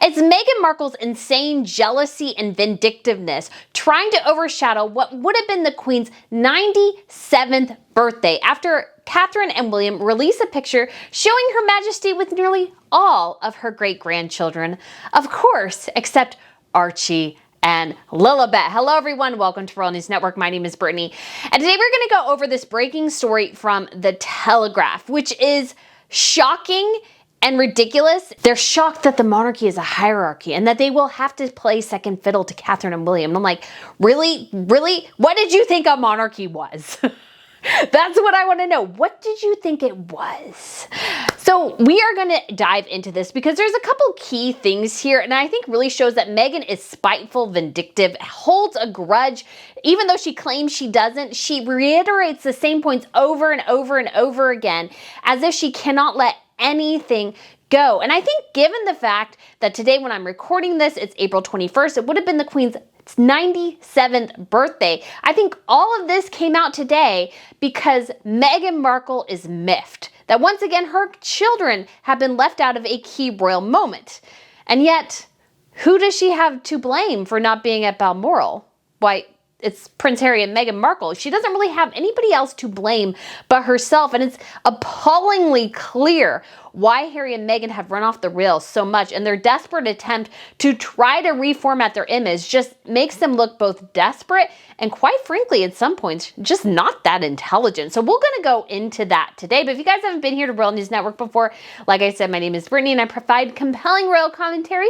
It's Meghan Markle's insane jealousy and vindictiveness trying to overshadow what would have been the Queen's 97th birthday after Catherine and William release a picture showing Her Majesty with nearly all of her great-grandchildren. Of course, except Archie and Lilibet. Hello everyone, welcome to Royal News Network. My name is Brittany, and today we're going to go over this breaking story from The Telegraph, which is shocking and ridiculous. They're shocked that the monarchy is a hierarchy and that they will have to play second fiddle to Catherine and William. And I'm like, really? Really? What did you think a monarchy was? That's what I want to know. What did you think it was? So we are going to dive into this because there's a couple key things here, and I think really shows that Meghan is spiteful, vindictive, holds a grudge. Even though she claims she doesn't, she reiterates the same points over and over and over again as if she cannot let anything go. And I think given the fact that today when I'm recording this, it's April 21st, it would have been the Queen's 97th birthday. I think all of this came out today because Meghan Markle is miffed that once again her children have been left out of a key royal moment. And yet, who does she have to blame for not being at Balmoral? Why, it's Prince Harry and Meghan Markle. She doesn't really have anybody else to blame but herself, and it's appallingly clear why Harry and Meghan have run off the rails so much, and their desperate attempt to try to reformat their image just makes them look both desperate and, quite frankly, at some points, just not that intelligent. So we're going to go into that today. But if you guys haven't been here to Royal News Network before, like I said, my name is Brittany, and I provide compelling royal commentary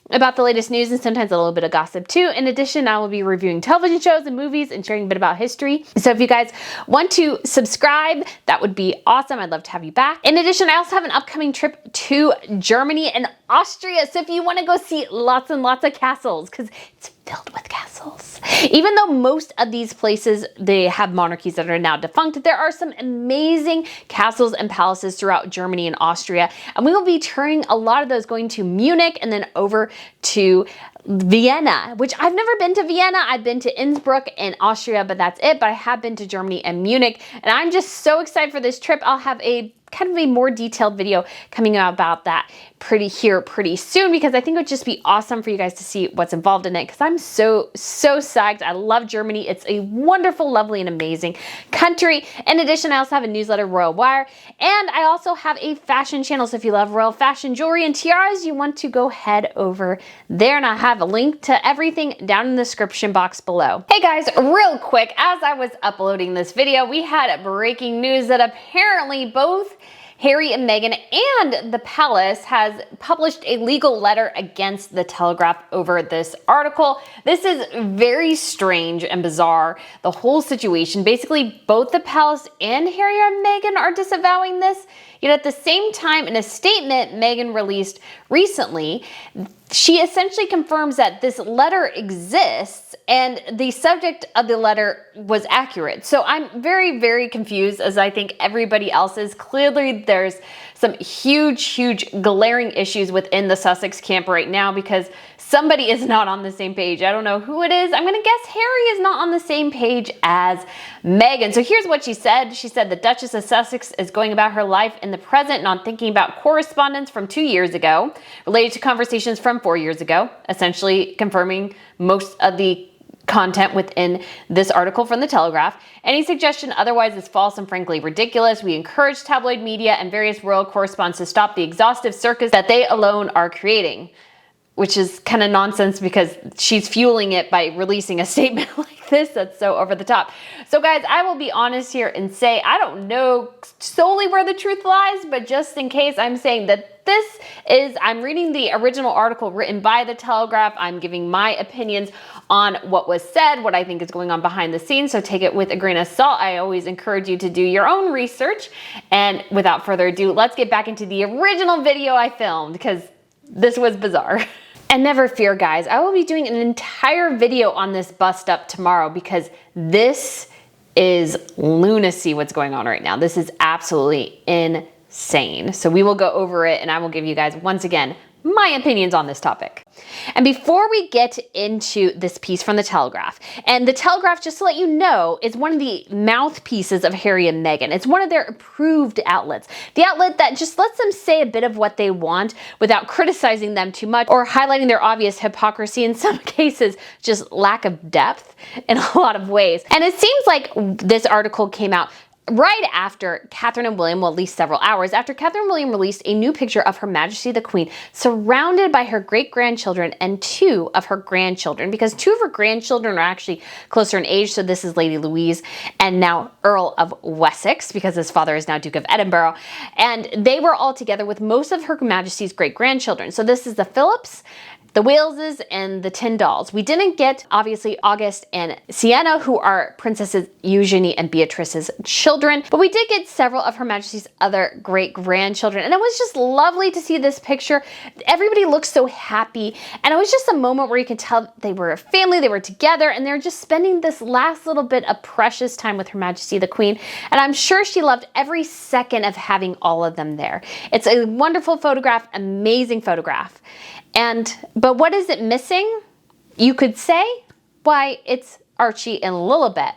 about the latest news and sometimes a little bit of gossip too. In addition, I will be reviewing television shows and movies and sharing a bit about history. So if you guys want to subscribe, that would be awesome. I'd love to have you back. In addition, I also have an upcoming trip to Germany and Austria. So if you want to go see lots and lots of castles, because it's filled with castles. Even though most of these places, they have monarchies that are now defunct, there are some amazing castles and palaces throughout Germany and Austria. And we will be touring a lot of those, going to Munich and then over to Vienna, which I've never been to Vienna. I've been to Innsbruck in Austria, but that's it. But I have been to Germany and Munich, and I'm just so excited for this trip. I'll have a kind of a more detailed video coming out about that pretty soon, because I think it would just be awesome for you guys to see what's involved in it, because I'm so psyched. I love Germany. It's a wonderful, lovely, and amazing country. In addition, I also have a newsletter, Royal Wire, and I also have a fashion channel. So if you love royal fashion, jewelry, and tiaras, you want to go head over there, and I have a link to everything down in the description box below. Hey guys, real quick, as I was uploading this video, we had breaking news that apparently both Harry and Meghan and the palace has published a legal letter against the Telegraph over this article. This is very strange and bizarre, the whole situation. Basically, both the palace and Harry and Meghan are disavowing this. Yet at the same time, in a statement Meghan released recently, she essentially confirms that this letter exists and the subject of the letter was accurate. So I'm very confused, as I think everybody else is. Clearly, there's some huge glaring issues within the Sussex camp right now because somebody is not on the same page. I don't know who it is. I'm gonna guess Harry is not on the same page as Meghan. So here's what she said. She said the Duchess of Sussex is going about her life in the present, not thinking about correspondence from 2 years ago, related to conversations from 4 years ago, essentially confirming most of the content within this article from The Telegraph. Any suggestion otherwise is false and frankly ridiculous. We encourage tabloid media and various royal correspondents to stop the exhaustive circus that they alone are creating, which is kind of nonsense because she's fueling it by releasing a statement like this that's so over the top. So guys, I will be honest here and say I don't know solely where the truth lies, but just in case, I'm saying that I'm reading the original article written by The Telegraph. I'm giving my opinions on what was said, what I think is going on behind the scenes, so take it with a grain of salt. I always encourage you to do your own research. And without further ado, let's get back into the original video I filmed, because this was bizarre. And never fear, guys, I will be doing an entire video on this bust up tomorrow, because this is lunacy what's going on right now. This is absolutely insane. So we will go over it, and I will give you guys, once again, my opinions on this topic. And before we get into this piece from the Telegraph, and the Telegraph, just to let you know, is one of the mouthpieces of Harry and Meghan. It's one of their approved outlets. The outlet that just lets them say a bit of what they want without criticizing them too much or highlighting their obvious hypocrisy, in some cases, just lack of depth in a lot of ways. And it seems like this article came out right after Catherine and William, well, at least several hours after Catherine and William released a new picture of Her Majesty the Queen surrounded by her great-grandchildren and 2 of her grandchildren, because 2 of her grandchildren are actually closer in age. So this is Lady Louise and now Earl of Wessex, because his father is now Duke of Edinburgh. And they were all together with most of Her Majesty's great-grandchildren. So this is the Phillips, the Waleses, and the Tyndalls. We didn't get, obviously, August and Sienna, who are Princesses Eugenie and Beatrice's children, but we did get several of Her Majesty's other great-grandchildren, and it was just lovely to see this picture. Everybody looked so happy, and it was just a moment where you could tell they were a family, they were together, and they're just spending this last little bit of precious time with Her Majesty the Queen, and I'm sure she loved every second of having all of them there. It's a wonderful photograph, amazing photograph. But what is it missing? You could say, why, it's Archie and Lilibet,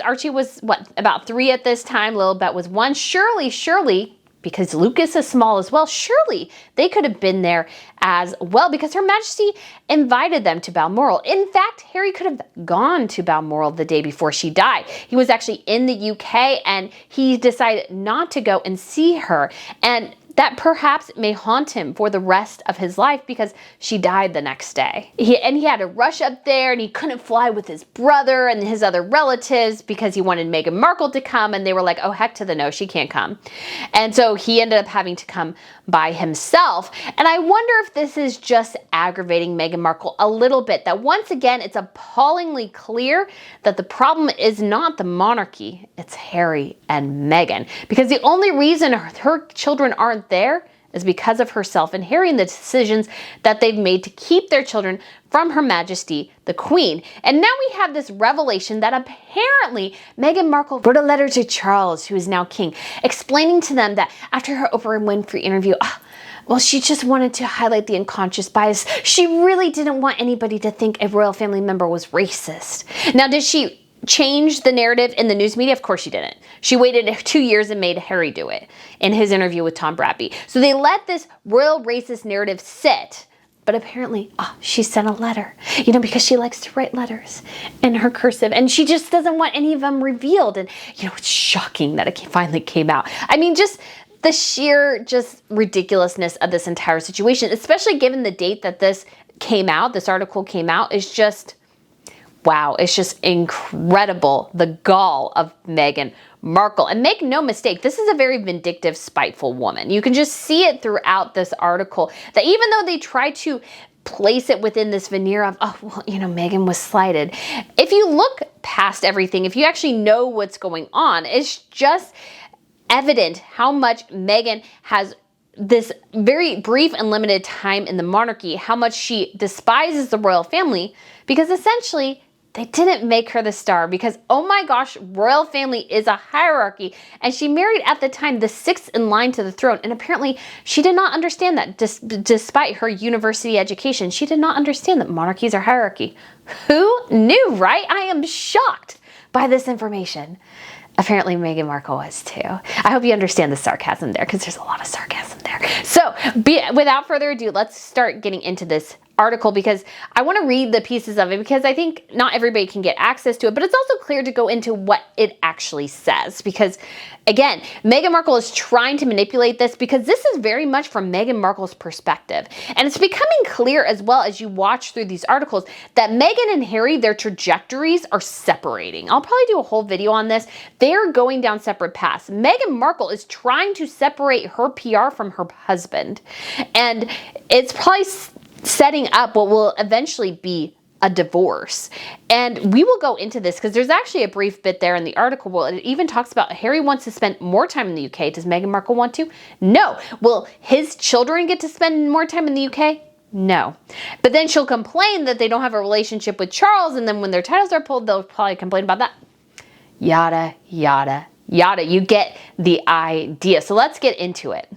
Archie was, what, about 3 at this time, Lilibet was 1. Surely, because Lucas is small as well, surely they could have been there as well, because Her Majesty invited them to Balmoral. In fact, Harry could have gone to Balmoral the day before she died. He was actually in the UK and he decided not to go and see her. And that perhaps may haunt him for the rest of his life because she died the next day. He had to rush up there and he couldn't fly with his brother and his other relatives because he wanted Meghan Markle to come, and they were like, oh, heck to the no, she can't come. And so he ended up having to come by himself. And I wonder if this is just aggravating Meghan Markle a little bit, that once again, it's appallingly clear that the problem is not the monarchy, it's Harry and Meghan. Because the only reason her children aren't there is because of herself and Harry and the decisions that they've made to keep their children from Her Majesty the Queen. And now we have this revelation that apparently Meghan Markle wrote a letter to Charles, who is now king, explaining to them that after her Oprah Winfrey interview, well, she just wanted to highlight the unconscious bias. She really didn't want anybody to think a royal family member was racist. Now, did she change the narrative in the news media? Of course she didn't. She waited 2 years and made Harry do it in his interview with Tom Bradby. So they let this royal racist narrative sit. But apparently, she sent a letter, because she likes to write letters in her cursive, and she just doesn't want any of them revealed. And, it's shocking that it finally came out. I mean, just the sheer ridiculousness of this entire situation, especially given the date that this article came out, is just, wow, it's just incredible, the gall of Meghan Markle. And make no mistake, this is a very vindictive, spiteful woman. You can just see it throughout this article, that even though they try to place it within this veneer of, Meghan was slighted, if you look past everything, if you actually know what's going on, it's just evident how much Meghan has this very brief and limited time in the monarchy, how much she despises the royal family, because essentially they didn't make her the star, because, oh my gosh, royal family is a hierarchy, and she married at the time the 6th in line to the throne, and apparently she did not understand that. Despite her university education, she did not understand that monarchies are hierarchy. Who knew, right? I am shocked by this information. Apparently Meghan Markle was too. I hope you understand the sarcasm there, because there's a lot of sarcasm there. So without further ado, let's start getting into this article, because I want to read the pieces of it, because I think not everybody can get access to it, but it's also clear to go into what it actually says, because again, Meghan Markle is trying to manipulate this, because this is very much from Meghan Markle's perspective. And it's becoming clear as well as you watch through these articles that Meghan and Harry, their trajectories are separating. I'll probably do a whole video on this. They're going down separate paths. Meghan Markle is trying to separate her PR from her husband, and it's probably setting up what will eventually be a divorce. And we will go into this because there's actually a brief bit there in the article where it even talks about Harry wants to spend more time in the UK. Does Meghan Markle want to? No. Will his children get to spend more time in the UK? No. But then she'll complain that they don't have a relationship with Charles, and then when their titles are pulled, they'll probably complain about that. Yada, yada, yada. You get the idea. So let's get into it.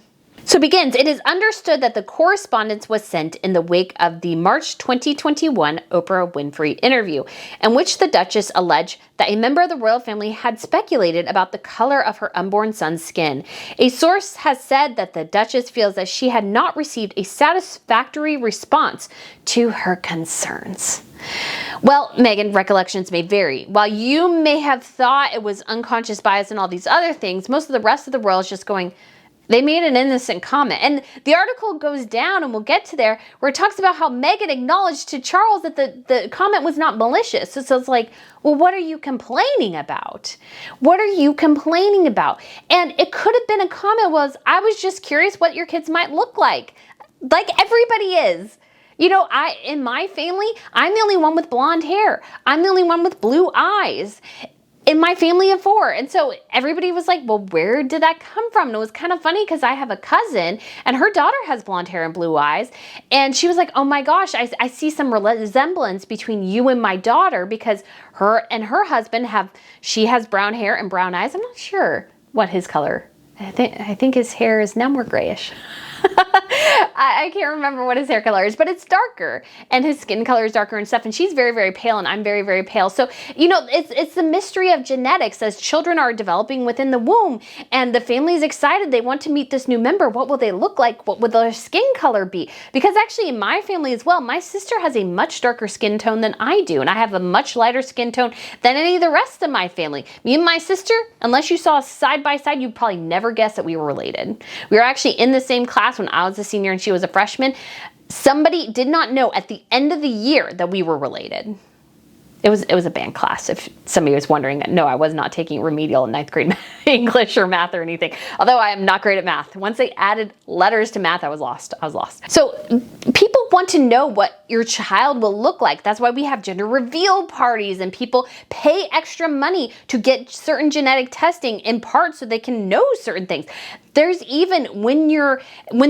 So it begins, it is understood that the correspondence was sent in the wake of the March 2021 Oprah Winfrey interview, in which the Duchess alleged that a member of the royal family had speculated about the color of her unborn son's skin. A source has said that the Duchess feels that she had not received a satisfactory response to her concerns. Well, Meghan, recollections may vary. While you may have thought it was unconscious bias and all these other things, most of the rest of the world is just going, they made an innocent comment. And the article goes down, and we'll get to there, where it talks about how Meghan acknowledged to Charles that the comment was not malicious. So it's like, well, what are you complaining about? What are you complaining about? And it could have been a comment was, I was just curious what your kids might look like everybody is. You know, in my family, I'm the only one with blonde hair. I'm the only one with blue eyes in my family of 4. And so everybody was like, well, where did that come from? And it was kind of funny because I have a cousin and her daughter has blonde hair and blue eyes. And she was like, oh my gosh, I see some resemblance between you and my daughter because her and her husband she has brown hair and brown eyes. I'm not sure what his color. I think his hair is now more grayish. I can't remember what his hair color is, but it's darker, and his skin color is darker and stuff. And she's very, very pale, and I'm very, very pale. So, you know, it's the mystery of genetics as children are developing within the womb, and the family is excited. They want to meet this new member. What will they look like? What would their skin color be? Because actually, in my family as well, my sister has a much darker skin tone than I do, and I have a much lighter skin tone than any of the rest of my family. Me and my sister, unless you saw us side by side, you'd probably never guess that we were related. We were actually in the same class when I was a senior and she was a freshman. Somebody did not know at the end of the year that we were related. It was a band class, if somebody was wondering. No, I was not taking remedial in 9th grade English or math or anything. Although I am not great at math. Once they added letters to math, I was lost. So people want to know what your child will look like. That's why we have gender reveal parties, and people pay extra money to get certain genetic testing in part so they can know certain things. There's even when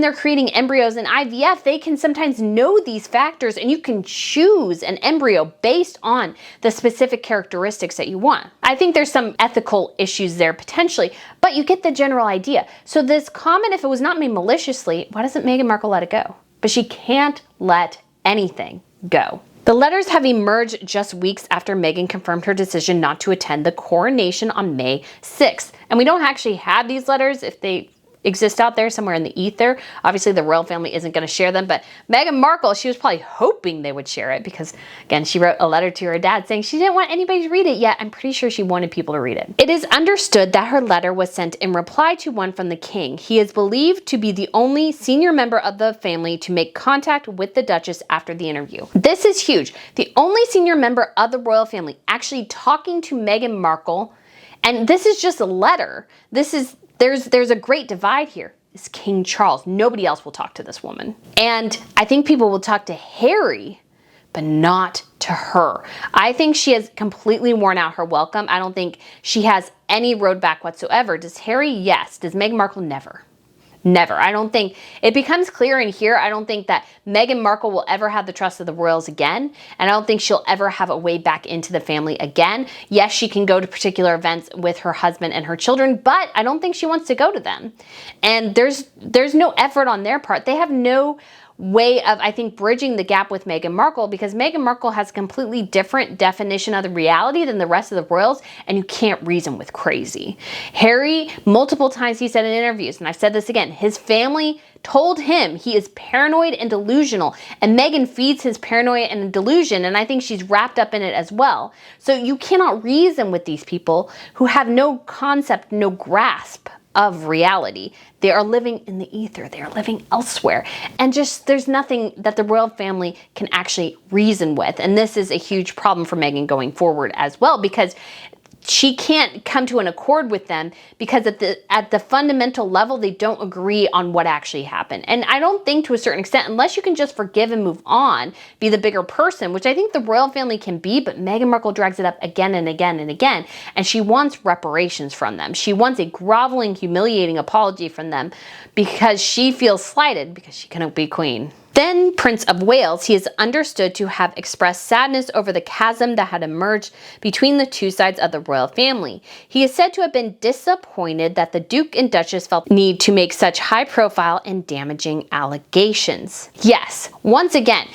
they're creating embryos in IVF, they can sometimes know these factors, and you can choose an embryo based on the specific characteristics that you want. I think there's some ethical issues there potentially, but you get the general idea. So this comment, if it was not made maliciously, why doesn't Meghan Markle let it go? But she can't let anything go. The letters have emerged just weeks after Meghan confirmed her decision not to attend the coronation on May 6th. And we don't actually have these letters if they exist out there somewhere in the ether. Obviously, the royal family isn't going to share them, but Meghan Markle, she was probably hoping they would share it because, again, she wrote a letter to her dad saying she didn't want anybody to read it yet. I'm pretty sure she wanted people to read it. It is understood that her letter was sent in reply to one from the king. He is believed to be the only senior member of the family to make contact with the Duchess after the interview. This is huge. The only senior member of the royal family actually talking to Meghan Markle, and this is just a letter. There's a great divide here. It's King Charles. Nobody else will talk to this woman. And I think people will talk to Harry, but not to her. I think she has completely worn out her welcome. I don't think she has any road back whatsoever. Does Harry? Yes. Does Meghan Markle? Never. Never. I don't think it becomes clear in here. I don't think that Meghan Markle will ever have the trust of the royals again. And I don't think she'll ever have a way back into the family again. Yes, she can go to particular events with her husband and her children, but I don't think she wants to go to them. And there's no effort on their part. They have no way of, I think, bridging the gap with Meghan Markle because Meghan Markle has a completely different definition of the reality than the rest of the royals, and you can't reason with crazy. Harry, multiple times he said in interviews, and I've said this again, his family told him he is paranoid and delusional, and Meghan feeds his paranoia and delusion, and I think she's wrapped up in it as well. So you cannot reason with these people who have no concept, no grasp of reality. They are living in the ether. They are living elsewhere. And just there's nothing that the royal family can actually reason with. And this is a huge problem for Meghan going forward as well, because she can't come to an accord with them because at the fundamental level, they don't agree on what actually happened. And I don't think to a certain extent, unless you can just forgive and move on, be the bigger person, which I think the royal family can be, but Meghan Markle drags it up again and again and again. And she wants reparations from them. She wants a groveling, humiliating apology from them because she feels slighted because she couldn't be queen. Then Prince of Wales, he is understood to have expressed sadness over the chasm that had emerged between the two sides of the royal family. He is said to have been disappointed that the Duke and Duchess felt the need to make such high-profile and damaging allegations. Yes, once again,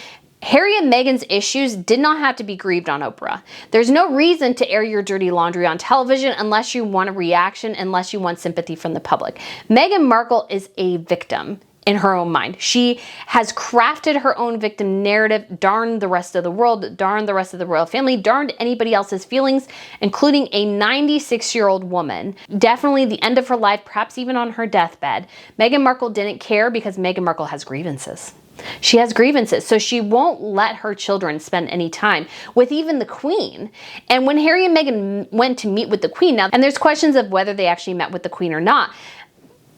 Harry and Meghan's issues did not have to be grieved on Oprah. There's no reason to air your dirty laundry on television unless you want a reaction, unless you want sympathy from the public. Meghan Markle is a victim in her own mind. She has crafted her own victim narrative, darned the rest of the world, darned the rest of the royal family, darned anybody else's feelings, including a 96-year-old woman. Definitely the end of her life, perhaps even on her deathbed. Meghan Markle didn't care because Meghan Markle has grievances. She has grievances, so she won't let her children spend any time with even the Queen. And when Harry and Meghan went to meet with the Queen, now, and there's questions of whether they actually met with the Queen or not.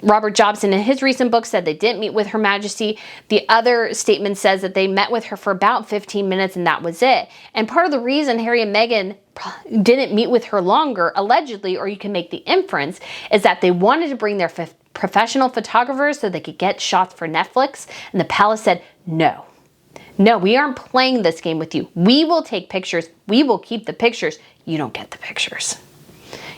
Robert Jobson in his recent book said they didn't meet with Her Majesty. The other statement says that they met with her for about 15 minutes and that was it. And part of the reason Harry and Meghan didn't meet with her longer, allegedly, or you can make the inference, is that they wanted to bring their professional photographers so they could get shots for Netflix. And the palace said, no. No, we aren't playing this game with you. We will take pictures. We will keep the pictures. You don't get the pictures.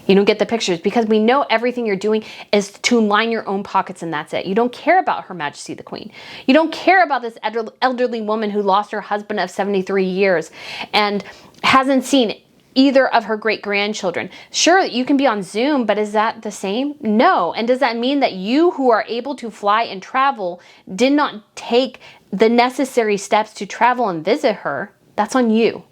You don't get the pictures because we know everything you're doing is to line your own pockets and that's it. You don't care about Her Majesty the Queen. You don't care about this elderly woman who lost her husband of 73 years and hasn't seen either of her great-grandchildren. Sure, you can be on Zoom, but is that the same? No. And does that mean that you who are able to fly and travel did not take the necessary steps to travel and visit her? That's on you.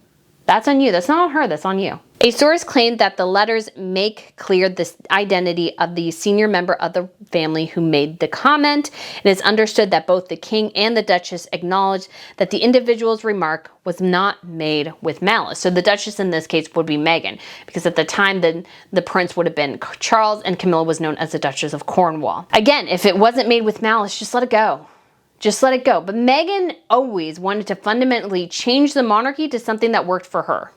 That's on you. That's not on her. That's on you. A source claimed that the letters make clear the identity of the senior member of the family who made the comment. It is understood that both the king and the Duchess acknowledged that the individual's remark was not made with malice. So the Duchess in this case would be Meghan, because at the time the prince would have been Charles and Camilla was known as the Duchess of Cornwall. Again, if it wasn't made with malice, just let it go. Just let it go. But Meghan always wanted to fundamentally change the monarchy to something that worked for her.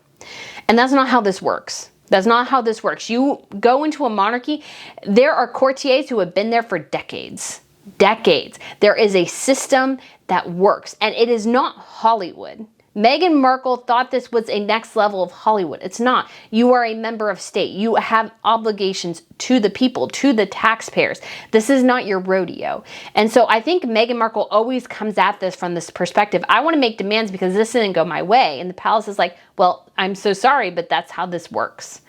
And that's not how this works. That's not how this works. You go into a monarchy, there are courtiers who have been there for decades. Decades. There is a system that works, and it is not Hollywood. Meghan Markle thought this was a next level of Hollywood. It's not. You are a member of state. You have obligations to the people, to the taxpayers. This is not your rodeo. And so I think Meghan Markle always comes at this from this perspective. I want to make demands because this didn't go my way. And the palace is like, well, I'm so sorry, but that's how this works.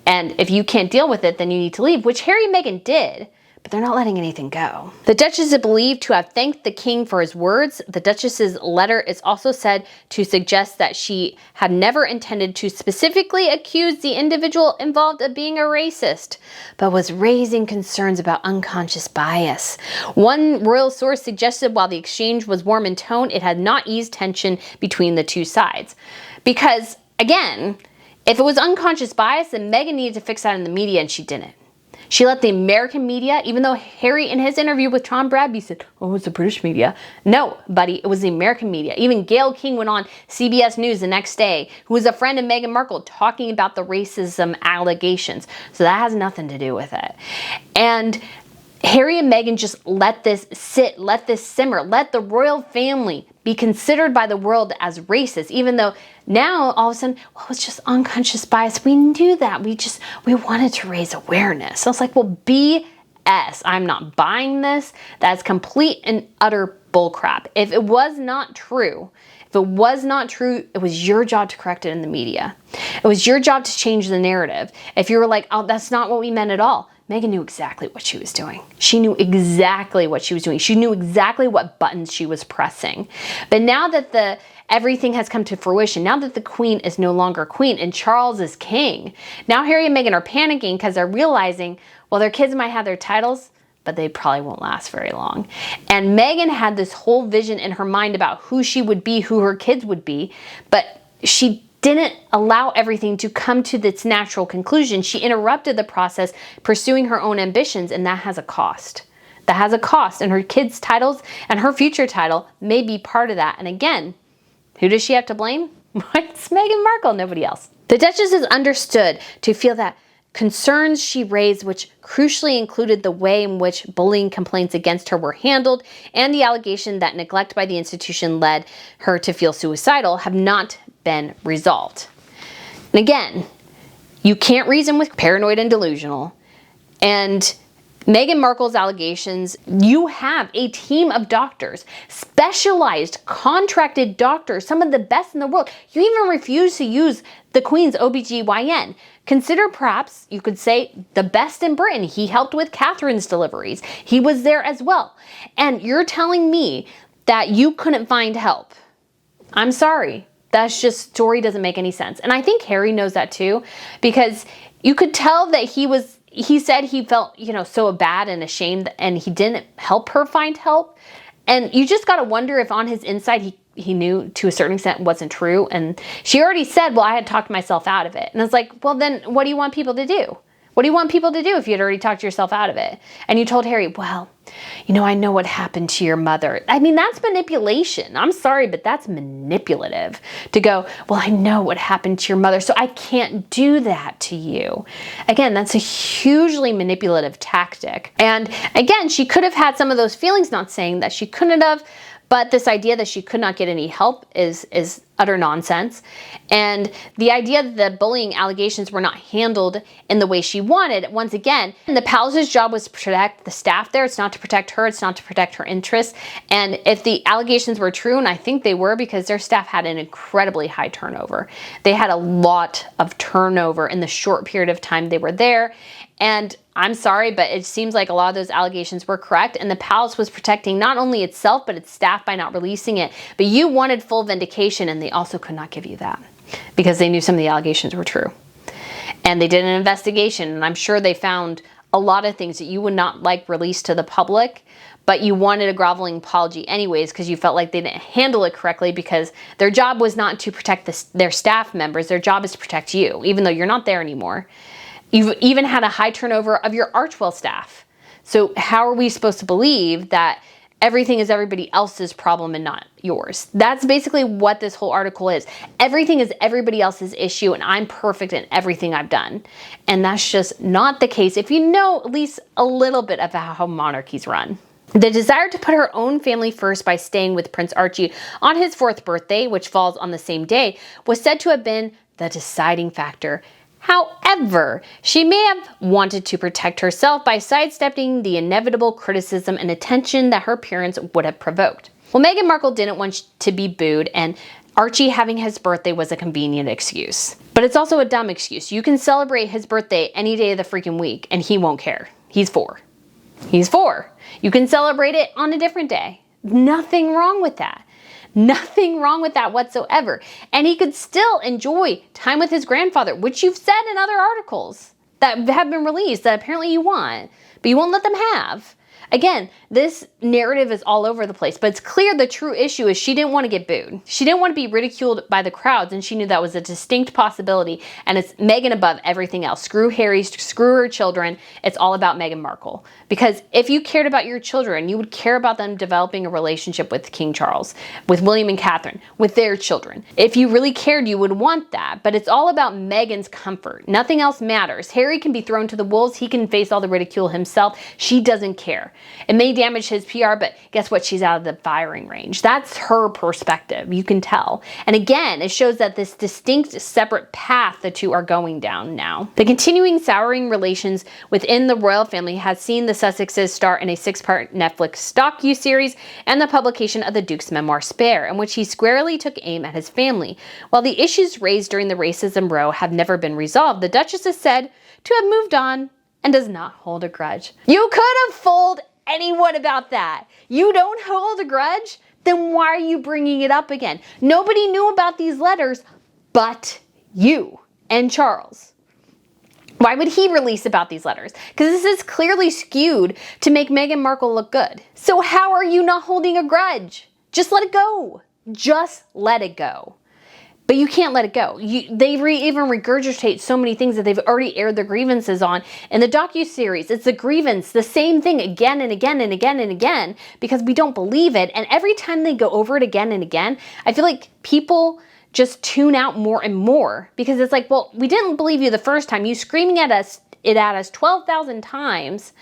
And if you can't deal with it, then you need to leave, which Harry and Meghan did. But they're not letting anything go. The Duchess is believed to have thanked the king for his words. The Duchess's letter is also said to suggest that she had never intended to specifically accuse the individual involved of being a racist, but was raising concerns about unconscious bias. One royal source suggested while the exchange was warm in tone, it had not eased tension between the two sides. Because, again, if it was unconscious bias, then Meghan needed to fix that in the media, and she didn't. She let the American media, even though Harry in his interview with Tom Bradby said, oh, it's the British media. No, buddy, it was the American media. Even Gayle King went on CBS News the next day, who was a friend of Meghan Markle, talking about the racism allegations. So that has nothing to do with it. And Harry and Meghan just let this sit, let this simmer, let the royal family be considered by the world as racist, even though now all of a sudden, well, it's just unconscious bias. We knew that. We wanted to raise awareness. So it's like, well, BS. I'm not buying this. That's complete and utter bullcrap. If it was not true, it was your job to correct it in the media. It was your job to change the narrative. If you were like, oh, that's not what we meant at all. Meghan knew exactly what she was doing. She knew exactly what she was doing. She knew exactly what buttons she was pressing. But now that everything has come to fruition, now that the Queen is no longer Queen and Charles is King, now Harry and Meghan are panicking because they're realizing, well, their kids might have their titles, but they probably won't last very long. And Meghan had this whole vision in her mind about who she would be, who her kids would be, but she didn't allow everything to come to its natural conclusion. She interrupted the process, pursuing her own ambitions, and that has a cost. That has a cost, and her kids' titles and her future title may be part of that. And again, who does she have to blame? It's Meghan Markle, nobody else. The Duchess is understood to feel that concerns she raised, which crucially included the way in which bullying complaints against her were handled and the allegation that neglect by the institution led her to feel suicidal, have not been resolved. And again, you can't reason with paranoid and delusional. And Meghan Markle's allegations, you have a team of doctors, specialized, contracted doctors, some of the best in the world. You even refuse to use the Queen's OBGYN. Consider perhaps, you could say, the best in Britain. He helped with Catherine's deliveries. He was there as well. And you're telling me that you couldn't find help. I'm sorry. That's just, story doesn't make any sense. And I think Harry knows that too, because you could tell that he said he felt, so bad and ashamed, and he didn't help her find help. And you just got to wonder if on his inside he knew to a certain extent wasn't true. And she already said, well, I had talked myself out of it. And I was like, well, then what do you want people to do? What do you want people to do if you had already talked yourself out of it? And you told Harry, well, I know what happened to your mother. I mean, that's manipulation. I'm sorry, but that's manipulative to go, well, I know what happened to your mother, so I can't do that to you. Again, that's a hugely manipulative tactic. And again, she could have had some of those feelings, not saying that she couldn't have, but this idea that she could not get any help is utter nonsense. And the idea that the bullying allegations were not handled in the way she wanted, once again, the palace's job was to protect the staff there. It's not to protect her. It's not to protect her interests. And if the allegations were true, and I think they were, because their staff had an incredibly high turnover. They had a lot of turnover in the short period of time they were there. And I'm sorry, but it seems like a lot of those allegations were correct, and the palace was protecting not only itself, but its staff by not releasing it. But you wanted full vindication, and they also could not give you that because they knew some of the allegations were true. And they did an investigation, and I'm sure they found a lot of things that you would not like released to the public, but you wanted a groveling apology anyways because you felt like they didn't handle it correctly, because their job was not to protect their staff members. Their job is to protect you, even though you're not there anymore. You've even had a high turnover of your Archewell staff. So how are we supposed to believe that everything is everybody else's problem and not yours? That's basically what this whole article is. Everything is everybody else's issue, and I'm perfect in everything I've done. And that's just not the case if you know at least a little bit about how monarchies run. The desire to put her own family first by staying with Prince Archie on his 4th birthday, which falls on the same day, was said to have been the deciding factor. However, she may have wanted to protect herself by sidestepping the inevitable criticism and attention that her appearance would have provoked. Well, Meghan Markle didn't want to be booed, and Archie having his birthday was a convenient excuse. But it's also a dumb excuse. You can celebrate his birthday any day of the freaking week, and he won't care. He's 4. He's 4. You can celebrate it on a different day. Nothing wrong with that. Nothing wrong with that whatsoever. And he could still enjoy time with his grandfather, which you've said in other articles that have been released that apparently you want, but you won't let them have. Again, this narrative is all over the place, but it's clear the true issue is she didn't want to get booed. She didn't want to be ridiculed by the crowds, and she knew that was a distinct possibility, and it's Meghan above everything else. Screw Harry, screw her children. It's all about Meghan Markle. Because if you cared about your children, you would care about them developing a relationship with King Charles, with William and Catherine, with their children. If you really cared, you would want that, but it's all about Meghan's comfort. Nothing else matters. Harry can be thrown to the wolves. He can face all the ridicule himself. She doesn't care. It may damage his PR, but guess what? She's out of the firing range. That's her perspective. You can tell. And again, it shows that this distinct, separate path the two are going down now. The continuing souring relations within the royal family has seen the Sussexes star in a 6-part Netflix docu-series and the publication of the Duke's memoir Spare, in which he squarely took aim at his family. While the issues raised during the racism row have never been resolved, the Duchess is said to have moved on and does not hold a grudge. You could have fooled anyone about that. You don't hold a grudge? Then why are you bringing it up again? Nobody knew about these letters but you and Charles. Why would he release about these letters? Because this is clearly skewed to make Meghan Markle look good. So how are you not holding a grudge? Just let it go. Just let it go. But you can't let it go. They even regurgitate so many things that they've already aired their grievances on in the docu-series. It's a grievance, the same thing again and again and again and again, because we don't believe it. And every time they go over it again and again, I feel like people just tune out more and more, because it's like, well, we didn't believe you the first time. You screaming at us 12,000 times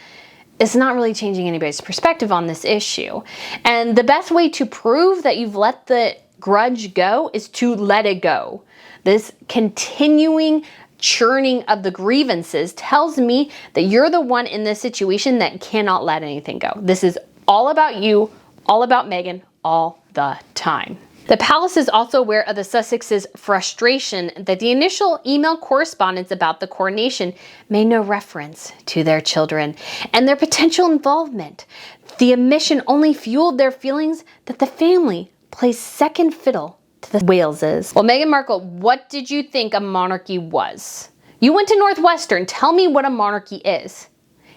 is not really changing anybody's perspective on this issue. And the best way to prove that you've let the grudge go is to let it go. This continuing churning of the grievances tells me that you're the one in this situation that cannot let anything go. This is all about you, all about Meghan, all the time. The palace is also aware of the Sussexes' frustration that the initial email correspondence about the coronation made no reference to their children and their potential involvement. The omission only fueled their feelings that the family plays second fiddle to the Waleses. Well, Meghan Markle, what did you think a monarchy was? You went to Northwestern. Tell me what a monarchy is.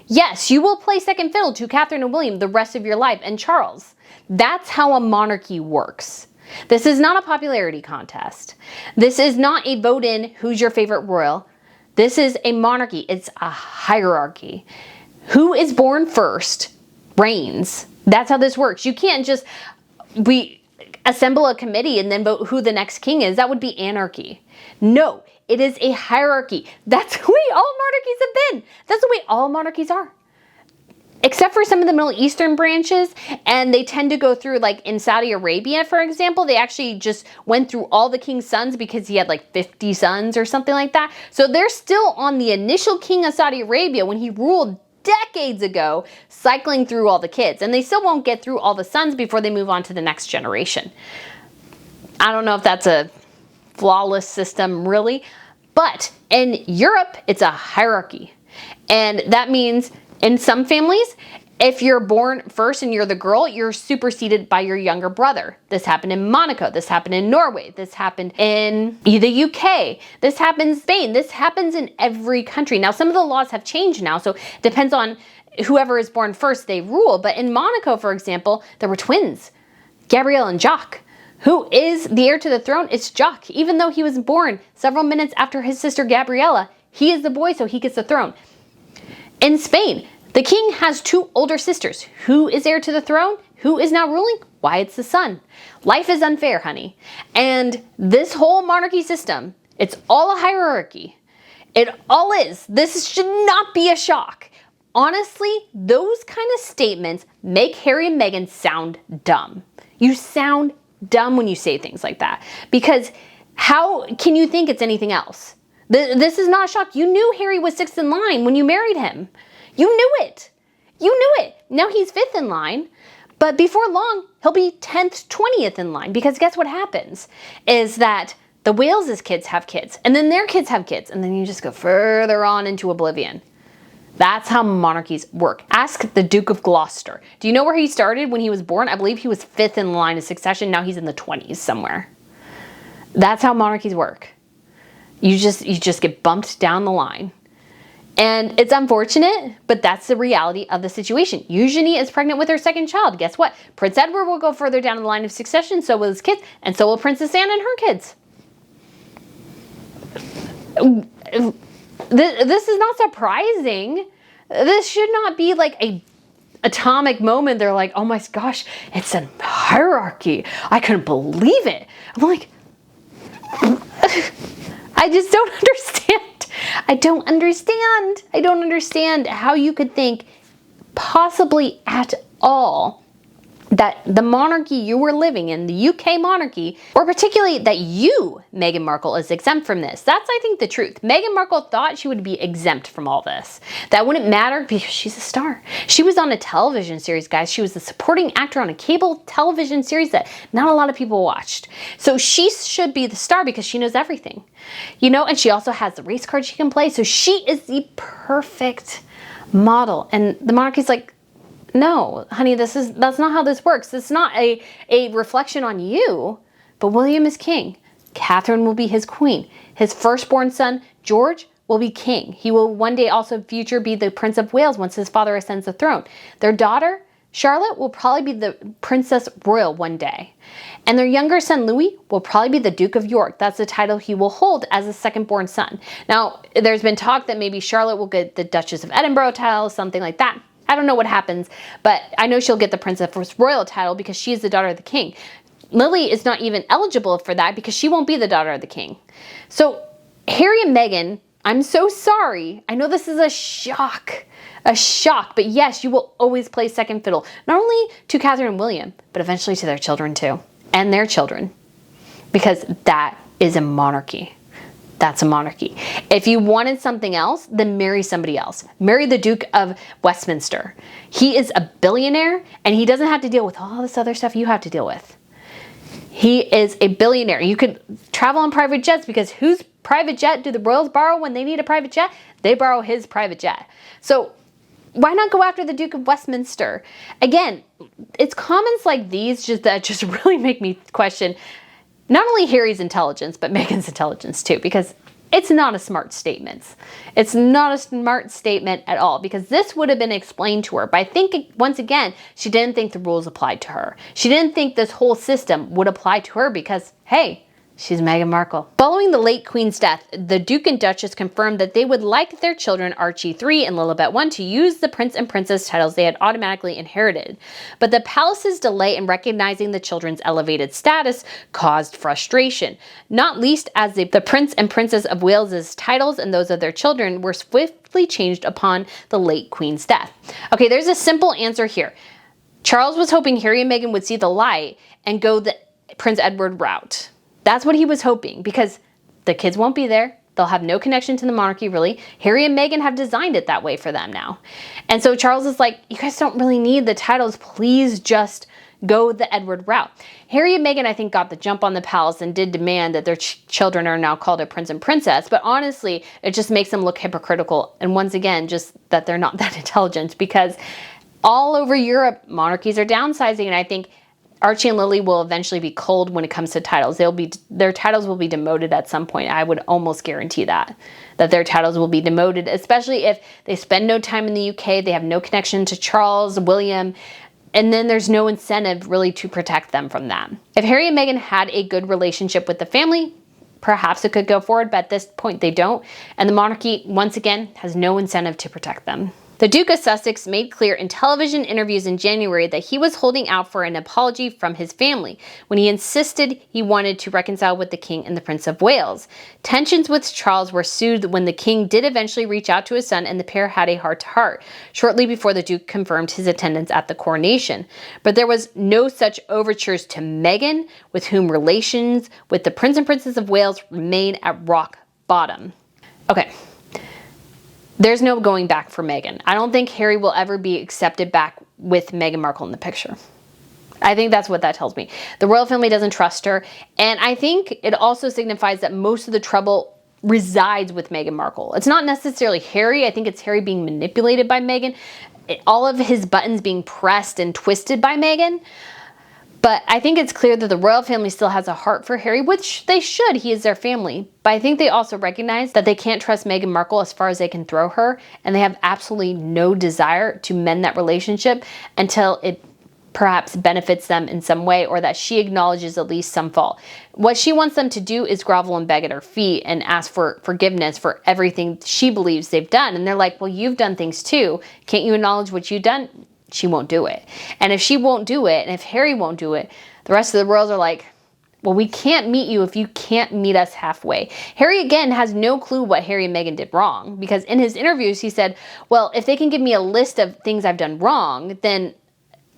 Yes, you will play second fiddle to Catherine and William the rest of your life, and Charles. That's how a monarchy works. This is not a popularity contest. This is not a vote in who's your favorite royal. This is a monarchy. It's a hierarchy. Who is born first reigns. That's how this works. You can't just assemble a committee and then vote who the next king is. That would be anarchy. No, it is a hierarchy. That's the way all monarchies have been. That's the way all monarchies are. Except for some of the Middle Eastern branches, and they tend to go through, like in Saudi Arabia, for example, they actually just went through all the king's sons because he had like 50 sons or something like that. So they're still on the initial king of Saudi Arabia when he ruled decades ago, cycling through all the kids, and they still won't get through all the sons before they move on to the next generation. I don't know if that's a flawless system, really, but in Europe, it's a hierarchy. And that means in some families, if you're born first and you're the girl, you're superseded by your younger brother. This happened in Monaco. This happened in Norway. This happened in the UK. This happens in Spain. This happens in every country. Now, some of the laws have changed now, so it depends on whoever is born first, they rule. But in Monaco, for example, there were twins, Gabrielle and Jacques. Who is the heir to the throne? It's Jacques. Even though he was born several minutes after his sister Gabriella, he is the boy, so he gets the throne. In Spain, the king has two older sisters. Who is heir to the throne? Who is now ruling? Why, it's the son. Life is unfair, honey. And this whole monarchy system, it's all a hierarchy. It all is. This should not be a shock. Honestly, those kind of statements make Harry and Meghan sound dumb. You sound dumb when you say things like that. Because how can you think it's anything else? This is not a shock. You knew Harry was sixth in line when you married him. You knew it. You knew it. Now he's fifth in line, but before long, he'll be 10th, 20th in line, because guess what happens is that the Wales' kids have kids, and then their kids have kids, and then you just go further on into oblivion. That's how monarchies work. Ask the Duke of Gloucester. Do you know where he started when he was born? I believe he was fifth in line of succession. Now he's in the 20s somewhere. That's how monarchies work. You just get bumped down the line. And it's unfortunate, but that's the reality of the situation. Eugenie is pregnant with her second child. Guess what? Prince Edward will go further down the line of succession, so will his kids, and so will Princess Anne and her kids. This is not surprising. This should not be like a atomic moment. They're like, oh my gosh, it's a hierarchy. I couldn't believe it. I'm like, I just don't understand. I don't understand how you could think possibly at all that the monarchy you were living in, the UK monarchy, or particularly that you, Meghan Markle, is exempt from this. That's, I think, the truth. Meghan Markle thought she would be exempt from all this. That wouldn't matter because she's a star. She was on a television series, guys. She was the supporting actor on a cable television series that not a lot of people watched. So she should be the star because she knows everything. You know, and she also has the race card she can play. So she is the perfect model. And the monarchy's like, no, honey, that's not how this works. It's not a reflection on you, but William is king. Catherine will be his queen. His firstborn son, George, will be king. He will one day also in future be the Prince of Wales once his father ascends the throne. Their daughter, Charlotte, will probably be the Princess Royal one day. And their younger son, Louis, will probably be the Duke of York. That's the title he will hold as a second-born son. Now, there's been talk that maybe Charlotte will get the Duchess of Edinburgh title, something like that. I don't know what happens, but I know she'll get the Princess Royal title because she is the daughter of the king. Lily is not even eligible for that because she won't be the daughter of the king. So Harry and Meghan, I'm so sorry. I know this is a shock, but yes, you will always play second fiddle, not only to Catherine and William, but eventually to their children too, and their children, because that is a monarchy. That's a monarchy. If you wanted something else, then marry somebody else. Marry the Duke of Westminster. He is a billionaire and he doesn't have to deal with all this other stuff you have to deal with. He is a billionaire. You could travel on private jets because whose private jet do the royals borrow when they need a private jet? They borrow his private jet. So why not go after the Duke of Westminster? Again, it's comments like these that just really make me question not only Harry's intelligence, but Meghan's intelligence too, because it's not a smart statement. It's not a smart statement at all, because this would have been explained to her. But I think, once again, she didn't think the rules applied to her. She didn't think this whole system would apply to her because, hey, she's Meghan Markle. Following the late Queen's death, the Duke and Duchess confirmed that they would like their children Archie III and Lilibet I to use the Prince and Princess titles they had automatically inherited. But the palace's delay in recognizing the children's elevated status caused frustration, not least as the Prince and Princess of Wales's titles and those of their children were swiftly changed upon the late Queen's death. Okay, there's a simple answer here. Charles was hoping Harry and Meghan would see the light and go the Prince Edward route. That's what he was hoping, because the kids won't be there. They'll have no connection to the monarchy, really. Harry and Meghan have designed it that way for them now. And so Charles is like, you guys don't really need the titles. Please just go the Edward route. Harry and Meghan, I think, got the jump on the palace and did demand that their children are now called a prince and princess. But honestly, it just makes them look hypocritical. And once again, just that they're not that intelligent, because all over Europe, monarchies are downsizing. And I think Archie and Lily will eventually be cold when it comes to titles. Their titles will be demoted at some point. I would almost guarantee that their titles will be demoted, especially if they spend no time in the UK, they have no connection to Charles, William, and then there's no incentive really to protect them from that. If Harry and Meghan had a good relationship with the family, perhaps it could go forward, but at this point they don't, and the monarchy, once again, has no incentive to protect them. The Duke of Sussex made clear in television interviews in January that he was holding out for an apology from his family when he insisted he wanted to reconcile with the King and the Prince of Wales. Tensions with Charles were soothed when the King did eventually reach out to his son, and the pair had a heart-to-heart shortly before the Duke confirmed his attendance at the coronation. But there was no such overtures to Meghan, with whom relations with the Prince and Princess of Wales remain at rock bottom. Okay. There's no going back for Meghan. I don't think Harry will ever be accepted back with Meghan Markle in the picture. I think that's what that tells me. The royal family doesn't trust her, and I think it also signifies that most of the trouble resides with Meghan Markle. It's not necessarily Harry. I think it's Harry being manipulated by Meghan, all of his buttons being pressed and twisted by Meghan. But I think it's clear that the royal family still has a heart for Harry, which they should. He is their family. But I think they also recognize that they can't trust Meghan Markle as far as they can throw her, and they have absolutely no desire to mend that relationship until it perhaps benefits them in some way, or that she acknowledges at least some fault. What she wants them to do is grovel and beg at her feet and ask for forgiveness for everything she believes they've done. And they're like, well, you've done things too. Can't you acknowledge what you've done? She won't do it. And if she won't do it, and if Harry won't do it, the rest of the royals are like, well, we can't meet you if you can't meet us halfway. Harry, again, has no clue what Harry and Meghan did wrong, because in his interviews, he said, well, if they can give me a list of things I've done wrong, then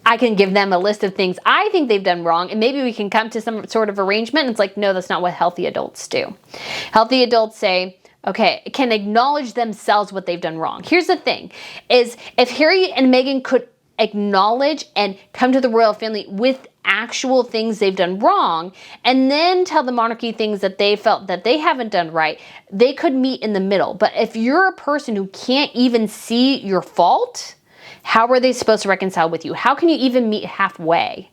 I can give them a list of things I think they've done wrong, and maybe we can come to some sort of arrangement. And it's like, no, that's not what healthy adults do. Healthy adults say, okay, can acknowledge themselves what they've done wrong. Here's the thing, is if Harry and Meghan could acknowledge and come to the royal family with actual things they've done wrong, and then tell the monarchy things that they felt that they haven't done right, they could meet in the middle. But if you're a person who can't even see your fault, how are they supposed to reconcile with you? How can you even meet halfway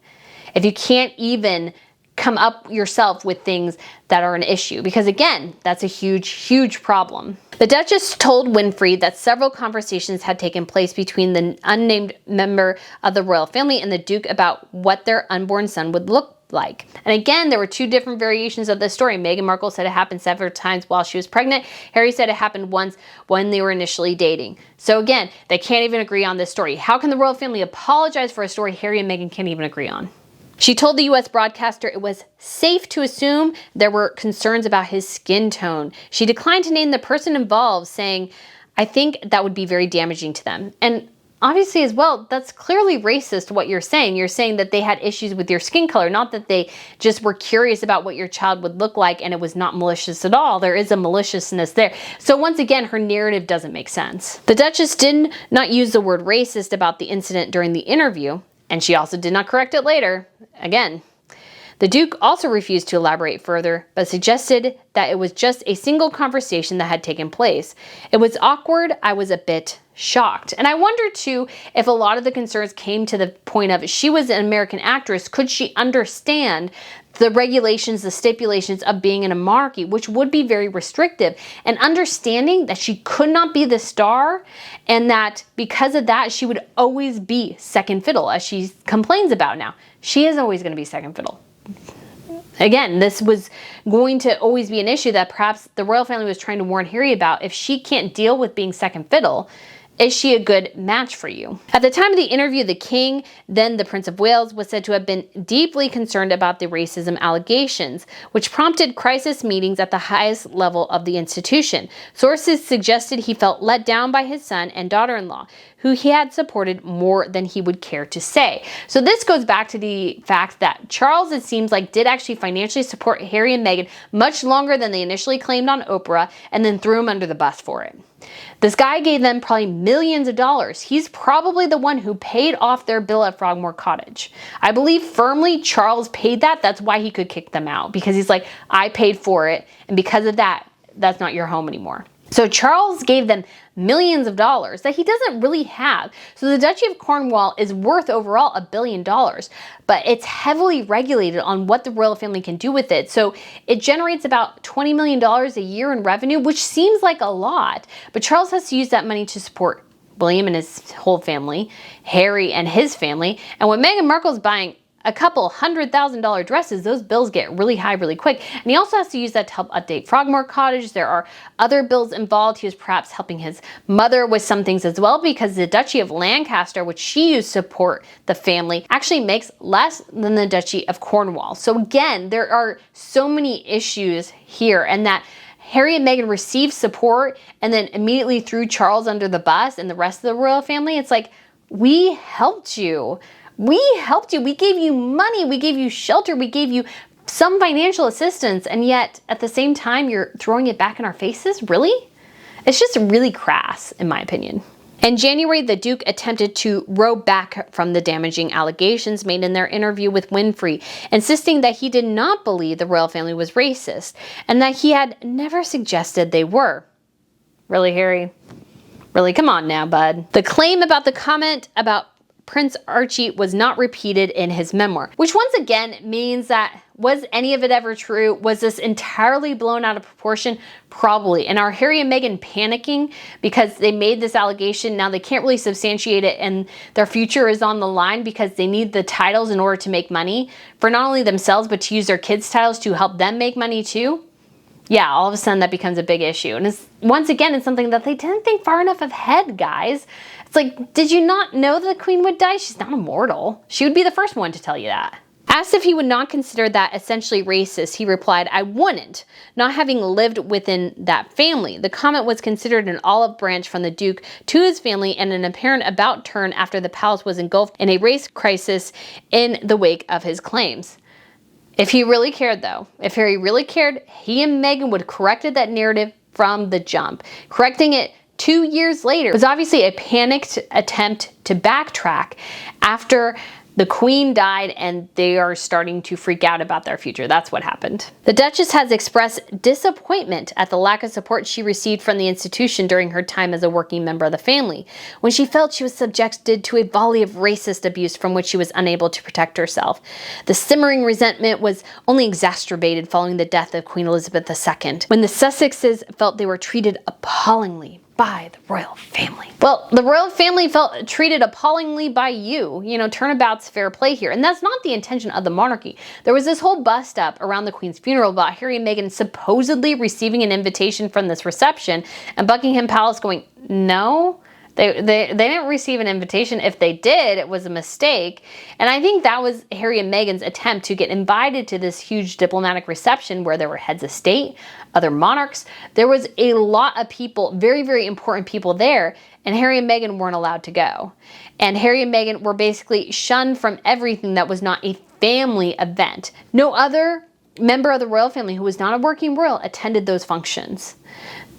if you can't even come up yourself with things that are an issue? Because again, that's a huge, huge problem. The Duchess told Winfrey that several conversations had taken place between the unnamed member of the royal family and the Duke about what their unborn son would look like. And again, there were two different variations of this story. Meghan Markle said it happened several times while she was pregnant. Harry said it happened once when they were initially dating. So again, they can't even agree on this story. How can the royal family apologize for a story Harry and Meghan can't even agree on? She told the U.S. broadcaster it was safe to assume there were concerns about his skin tone. She declined to name the person involved, saying, "I think that would be very damaging to them." And obviously as well, that's clearly racist what you're saying. You're saying that they had issues with your skin color, not that they just were curious about what your child would look like and it was not malicious at all. There is a maliciousness there. So once again, her narrative doesn't make sense. The Duchess did not use the word racist about the incident during the interview, and she also did not correct it later. Again, the Duke also refused to elaborate further, but suggested that it was just a single conversation that had taken place. "It was awkward. I was a bit shocked." And I wonder too if a lot of the concerns came to the point of she was an American actress. Could she understand the regulations, the stipulations of being in a monarchy, which would be very restrictive, and understanding that she could not be the star and that because of that, she would always be second fiddle, as she complains about now. She is always going to be second fiddle. Again, this was going to always be an issue that perhaps the royal family was trying to warn Harry about. If she can't deal with being second fiddle, is she a good match for you? At the time of the interview, the king, then the Prince of Wales, was said to have been deeply concerned about the racism allegations, which prompted crisis meetings at the highest level of the institution. Sources suggested he felt let down by his son and daughter-in-law, who he had supported more than he would care to say. So this goes back to the fact that Charles, it seems like, did actually financially support Harry and Meghan much longer than they initially claimed on Oprah, and then threw him under the bus for it. This guy gave them probably millions of dollars. He's probably the one who paid off their bill at Frogmore Cottage. I believe firmly Charles paid that. That's why he could kick them out, because he's like, I paid for it, and because of that, that's not your home anymore. So Charles gave them millions of dollars that he doesn't really have. So the Duchy of Cornwall is worth overall $1 billion, but it's heavily regulated on what the royal family can do with it. So it generates about $20 million a year in revenue, which seems like a lot, but Charles has to use that money to support William and his whole family, Harry and his family, and when Meghan Markle's buying a couple $100,000 dresses, those bills get really high really quick. And he also has to use that to help update Frogmore Cottage. There are other bills involved. He was perhaps helping his mother with some things as well, because the Duchy of Lancaster, which she used to support the family, actually makes less than the Duchy of Cornwall. So again, there are so many issues here, and that Harry and Meghan received support and then immediately threw Charles under the bus and the rest of the royal family. It's like, we helped you. We helped you. We gave you money. We gave you shelter. We gave you some financial assistance. And yet at the same time, you're throwing it back in our faces? Really? It's just really crass, in my opinion. In January, the Duke attempted to row back from the damaging allegations made in their interview with Winfrey, insisting that he did not believe the royal family was racist and that he had never suggested they were. Really, Harry? Really? Come on now, bud. The claim about the comment about Prince Archie was not repeated in his memoir, which once again means that, was any of it ever true? Was this entirely blown out of proportion? Probably. And are Harry and Meghan panicking because they made this allegation? Now they can't really substantiate it and their future is on the line because they need the titles in order to make money for not only themselves, but to use their kids' titles to help them make money too? Yeah, all of a sudden that becomes a big issue. And once again, it's something that they didn't think far enough ahead, guys. It's like, did you not know the Queen would die? She's not immortal. She would be the first one to tell you that. Asked if he would not consider that essentially racist, he replied, I wouldn't, not having lived within that family. The comment was considered an olive branch from the Duke to his family and an apparent about turn after the palace was engulfed in a race crisis in the wake of his claims. If he really cared though, if Harry really cared, he and Meghan would have corrected that narrative from the jump. Correcting it 2 years later was obviously a panicked attempt to backtrack after the Queen died and they are starting to freak out about their future. That's what happened. The Duchess has expressed disappointment at the lack of support she received from the institution during her time as a working member of the family, when she felt she was subjected to a volley of racist abuse from which she was unable to protect herself. The simmering resentment was only exacerbated following the death of Queen Elizabeth II, when the Sussexes felt they were treated appallingly by the royal family. Well, the royal family felt treated appallingly by you. You know, turnabout's fair play here. And that's not the intention of the monarchy. There was this whole bust up around the Queen's funeral about Harry and Meghan supposedly receiving an invitation from this reception and Buckingham Palace going, no, They didn't receive an invitation. If they did, it was a mistake. And I think that was Harry and Meghan's attempt to get invited to this huge diplomatic reception where there were heads of state, other monarchs. There was a lot of people, very, very important people there, and Harry and Meghan weren't allowed to go. And Harry and Meghan were basically shunned from everything that was not a family event. No other member of the royal family who was not a working royal attended those functions.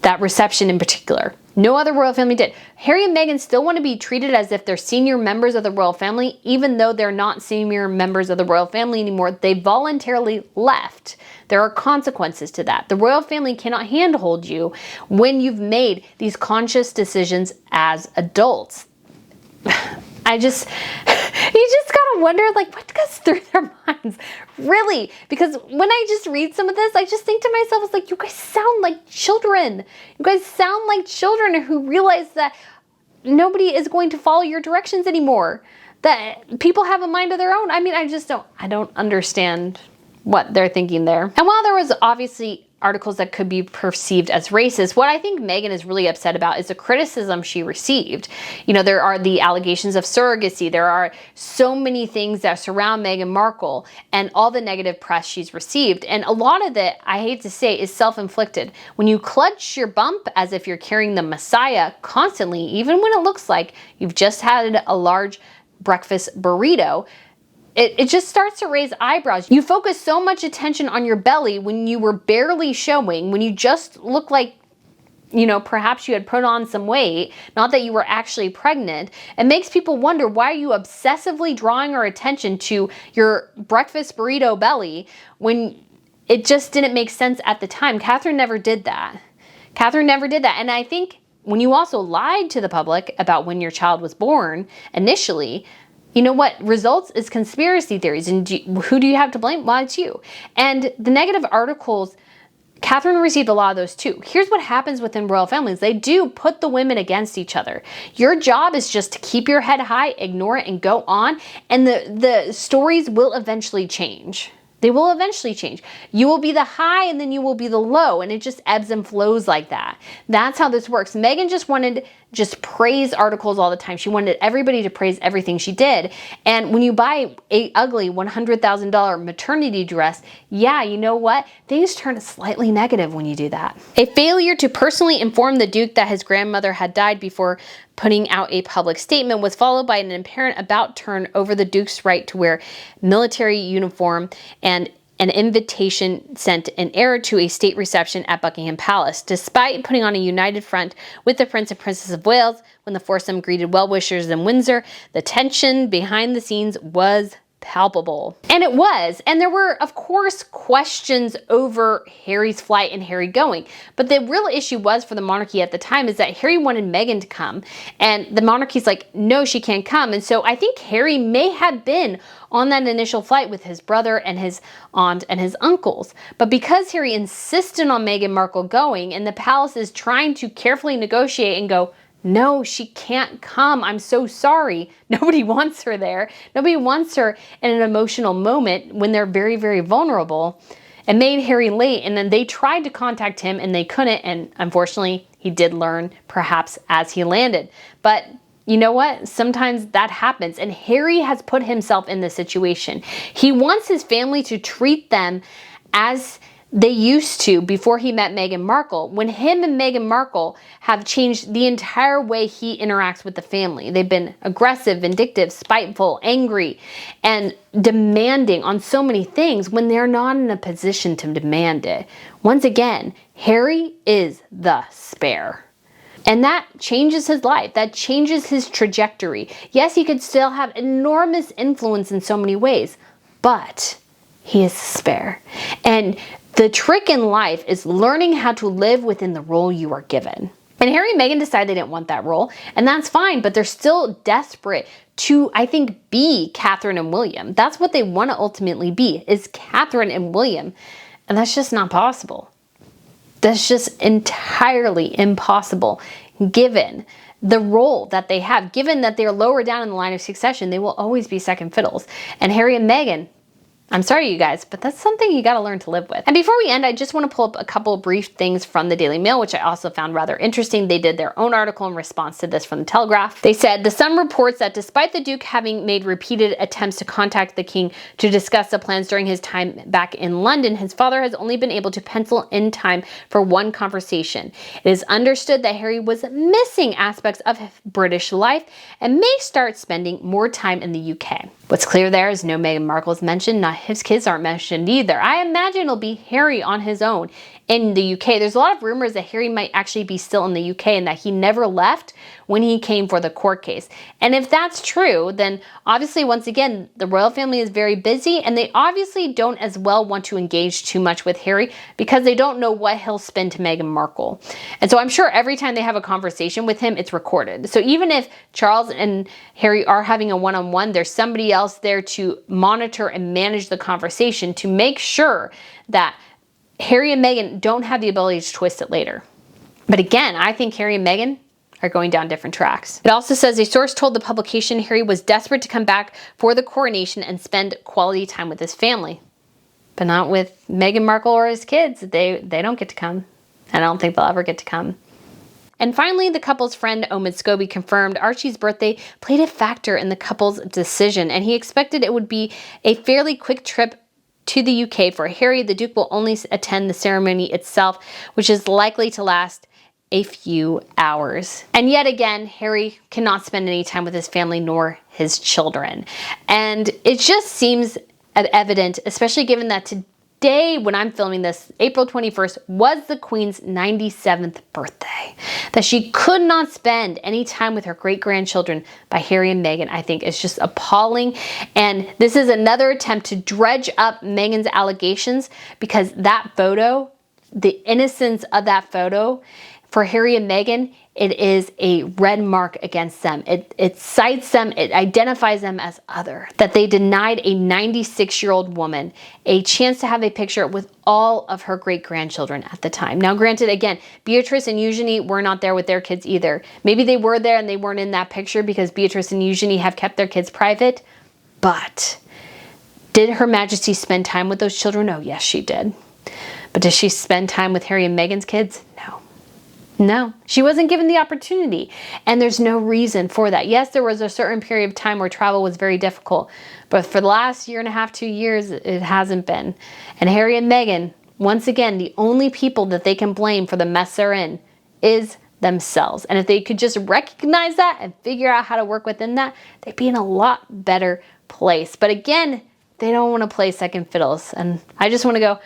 That reception in particular. No other royal family did. Harry and Meghan still want to be treated as if they're senior members of the royal family, even though they're not senior members of the royal family anymore. They voluntarily left. There are consequences to that. The royal family cannot handhold you when you've made these conscious decisions as adults. You just gotta wonder, like, what goes through their minds? Really? Because when I just read some of this, I just think to myself, it's like, you guys sound like children. You guys sound like children who realize that nobody is going to follow your directions anymore. That people have a mind of their own. I mean, I don't understand what they're thinking there. And while there was obviously articles that could be perceived as racist, what I think Meghan is really upset about is the criticism she received. You know, there are the allegations of surrogacy. There are so many things that surround Meghan Markle and all the negative press she's received. And a lot of it, I hate to say, is self-inflicted. When you clutch your bump as if you're carrying the Messiah constantly, even when it looks like you've just had a large breakfast burrito, it just starts to raise eyebrows. You focus so much attention on your belly when you were barely showing, when you just look like, you know, perhaps you had put on some weight, not that you were actually pregnant. It makes people wonder, why are you obsessively drawing our attention to your breakfast burrito belly when it just didn't make sense at the time? Catherine never did that. Catherine never did that. And I think when you also lied to the public about when your child was born initially, you know what results is conspiracy theories. And who do you have to blame? Well, it's you. And the negative articles, Catherine received a lot of those too. Here's what happens within royal families. They do put the women against each other. Your job is just to keep your head high, ignore it, and go on. And the stories will eventually change. They will eventually change. You will be the high and then you will be the low, and it just ebbs and flows like that. That's how this works. Meghan just wanted praise articles all the time. She wanted everybody to praise everything she did. And when you buy a ugly $100,000 maternity dress, yeah, you know what? Things turn slightly negative when you do that. A failure to personally inform the Duke that his grandmother had died before putting out a public statement was followed by an apparent about turn over the Duke's right to wear military uniform and an invitation sent an heir to a state reception at Buckingham Palace. Despite putting on a united front with the Prince and Princess of Wales, when the foursome greeted well-wishers in Windsor, the tension behind the scenes was palpable. And it was. And there were, of course, questions over Harry's flight and Harry going. But the real issue was for the monarchy at the time is that Harry wanted Meghan to come. And the monarchy's like, no, she can't come. And so I think Harry may have been on that initial flight with his brother and his aunt and his uncles. But because Harry insisted on Meghan Markle going, and the palace is trying to carefully negotiate and go, no, she can't come. I'm so sorry. Nobody wants her there. Nobody wants her in an emotional moment when they're very, very vulnerable. It made Harry late, and then they tried to contact him and they couldn't. And unfortunately, he did learn perhaps as he landed. But you know what? Sometimes that happens, and Harry has put himself in this situation. He wants his family to treat them as they used to before he met Meghan Markle, when him and Meghan Markle have changed the entire way he interacts with the family. They've been aggressive, vindictive, spiteful, angry, and demanding on so many things when they're not in a position to demand it. Once again, Harry is the spare. And that changes his life. That changes his trajectory. Yes, he could still have enormous influence in so many ways, but he is the spare. And the trick in life is learning how to live within the role you are given. And Harry and Meghan decided they didn't want that role, and that's fine, but they're still desperate to, I think, be Catherine and William. That's what they want to ultimately be, is Catherine and William. And that's just not possible. That's just entirely impossible, given the role that they have. Given that they're lower down in the line of succession, they will always be second fiddles. And Harry and Meghan, I'm sorry, you guys, but that's something you got to learn to live with. And before we end, I just want to pull up a couple brief things from the Daily Mail, which I also found rather interesting. They did their own article in response to this from the Telegraph. They said, "The Sun reports that despite the Duke having made repeated attempts to contact the King to discuss the plans during his time back in London, his father has only been able to pencil in time for one conversation. It is understood that Harry was missing aspects of British life and may start spending more time in the UK." What's clear there is no Meghan Markle is mentioned, not his kids aren't mentioned either. I imagine it'll be Harry on his own in the UK. There's a lot of rumors that Harry might actually be still in the UK and that he never left when he came for the court case. And if that's true, then obviously, once again, the royal family is very busy and they obviously don't as well want to engage too much with Harry because they don't know what he'll spin to Meghan Markle. And so I'm sure every time they have a conversation with him, it's recorded. So even if Charles and Harry are having a one-on-one, there's somebody else there to monitor and manage the conversation to make sure that Harry and Meghan don't have the ability to twist it later. But again, I think Harry and Meghan are going down different tracks. It also says a source told the publication Harry was desperate to come back for the coronation and spend quality time with his family. But not with Meghan Markle or his kids. They don't get to come. And I don't think they'll ever get to come. And finally, the couple's friend Omid Scobie confirmed Archie's birthday played a factor in the couple's decision, and he expected it would be a fairly quick trip to the UK for Harry. The Duke will only attend the ceremony itself, which is likely to last a few hours. And yet again, Harry cannot spend any time with his family nor his children. And it just seems evident, especially given that today, when I'm filming this, April 21st, was the Queen's 97th birthday. That she could not spend any time with her great-grandchildren by Harry and Meghan, I think is just appalling. And this is another attempt to dredge up Meghan's allegations because that photo, the innocence of that photo, for Harry and Meghan, it is a red mark against them. It cites them, it identifies them as other. That they denied a 96-year-old woman a chance to have a picture with all of her great-grandchildren at the time. Now granted, again, Beatrice and Eugenie were not there with their kids either. Maybe they were there and they weren't in that picture because Beatrice and Eugenie have kept their kids private. But did Her Majesty spend time with those children? Oh yes, she did. But does she spend time with Harry and Meghan's kids? No. No, she wasn't given the opportunity, and there's no reason for that. Yes, there was a certain period of time where travel was very difficult, but for the last year and a half, 2 years, it hasn't been. And Harry and Meghan, once again, the only people that they can blame for the mess they're in is themselves. And if they could just recognize that and figure out how to work within that, they'd be in a lot better place. But again, they don't want to play second fiddles. And I just want to go,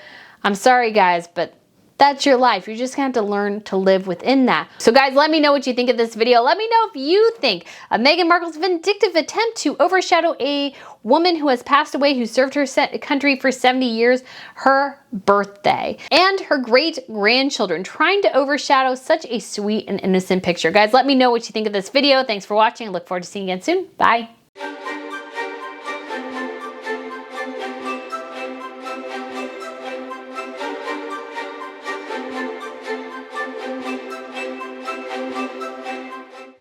I'm sorry guys, but that's your life. You're just gonna have to learn to live within that. So guys, let me know what you think of this video. Let me know if you think of Meghan Markle's vindictive attempt to overshadow a woman who has passed away, who served her country for 70 years, her birthday, and her great-grandchildren, trying to overshadow such a sweet and innocent picture. Guys, let me know what you think of this video. Thanks for watching. I look forward to seeing you again soon. Bye.